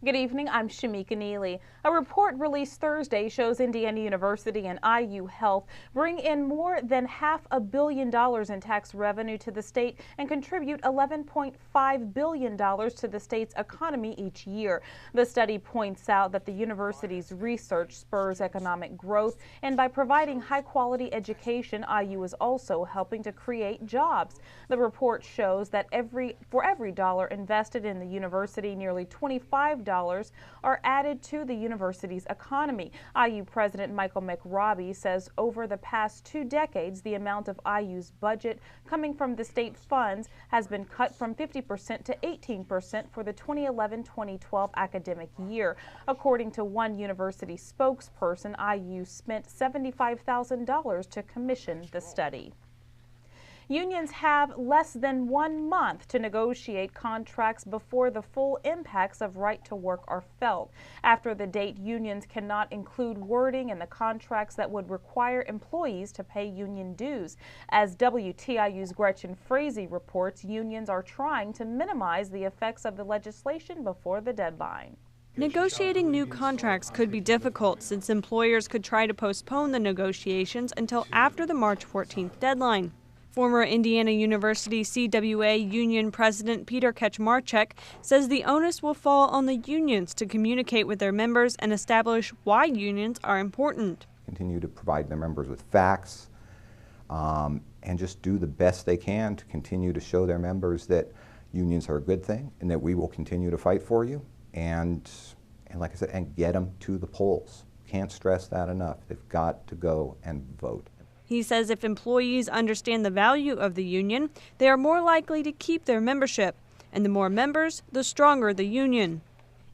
Good evening, I'm Shameka Neely. A report released Thursday shows Indiana University and IU Health bring in more than $500 million in tax revenue to the state and contribute $11.5 billion to the state's economy each year. The study points out that the university's research spurs economic growth, and by providing high-quality education, IU is also helping to create jobs. The report shows that for every dollar invested in the university, nearly $25 are added to the university's economy. IU President Michael McRobbie says over the past 2 decades, the amount of IU's budget coming from the state funds has been cut from 50% to 18% for the 2011-2012 academic year. According to one university spokesperson, IU spent $75,000 to commission the study. Unions have less than 1 month to negotiate contracts before the full impacts of right to work are felt. After the date, unions cannot include wording in the contracts that would require employees to pay union dues. As WTIU's Gretchen Frazee reports, unions are trying to minimize the effects of the legislation before the deadline. Negotiating new contracts could be difficult since employers could try to postpone the negotiations until after the March 14th deadline. Former Indiana University CWA Union President Peter Kaczmarczyk says the onus will fall on the unions to communicate with their members and establish why unions are important. Continue to provide their members with facts and just do the best they can to continue to show their members that unions are a good thing and that we will continue to fight for you and like I said, and get them to the polls. Can't stress that enough. They've got to go and vote. He says if employees understand the value of the union, they are more likely to keep their membership. And the more members, the stronger the union.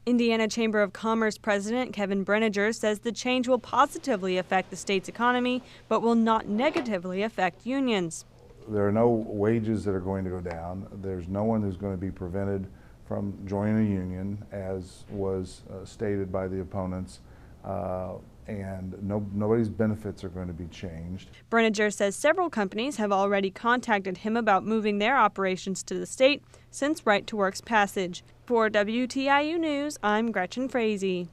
Indiana Chamber of Commerce President Kevin Brenninger says the change will positively affect the state's economy, but will not negatively affect unions. There are no wages that are going to go down. There's no one who's going to be prevented from joining a union, as was stated by the opponents. And nobody's benefits are going to be changed. Brenninger says several companies have already contacted him about moving their operations to the state since Right to Work's passage. For WTIU News, I'm Gretchen Frazee.